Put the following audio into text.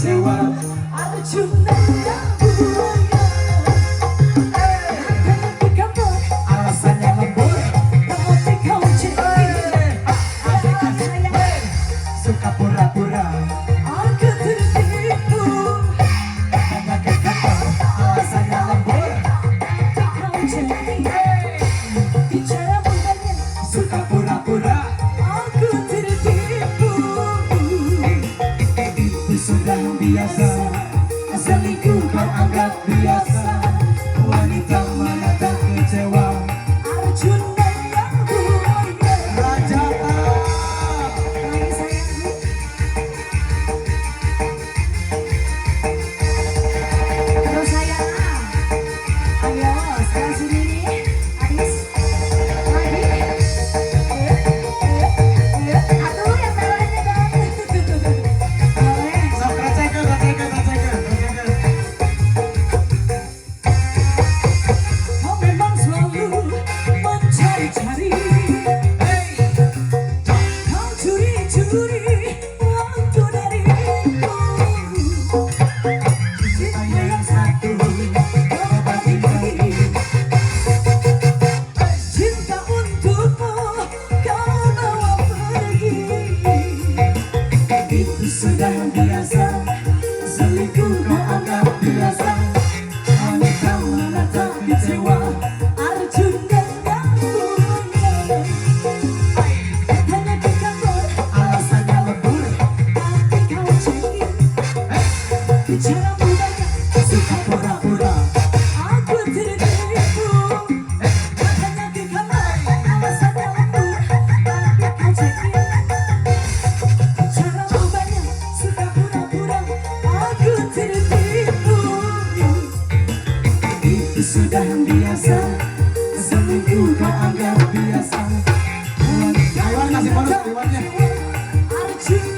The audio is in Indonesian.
kecewa. Arjuna yang buaya, hati kamu Alasannya lembur, tapi kau cengeng. suka pura-pura. Aku tertipu, Hanya kekekang, alasannya lembur, tapi kau cengeng. Bicara mudahnya, suka pura-pura. aku tertipu. Itu sudah biasa, selingkuh kau anggap biasa. Wanita mana tak kecewa. Arjuna yang buaya. Raja Lagi sayang. Terus sayang. Ayo, sebelah sini nih. Adis. Lagi. Aduh, yang bawahnya dong. Boleh. sok racekan. Kau memang selalu mencari-cari. Kau curi-curi waktu dariku. Cinta yang satu kau bagi-bagi. Cinta untukmu kau bawa pergi. Itu sudah biasa, selingkuh kau anggap biasa. Wanita mana tak kecewa. Arjuna yang buaya, hanya di kantor Alasannya lembur, tapi kau cengeng. Bicara mudahnya, suka pura-pura. aku tertipu. Hanya di kamar, alasannya lembur, tapi kau cengeng. Bicara mudahnya, suka pura-pura, aku tertipu. Itu sudah biasa, selingkuh kau anggap biasa. Wanita kasih bonus rewardnya. Arjuna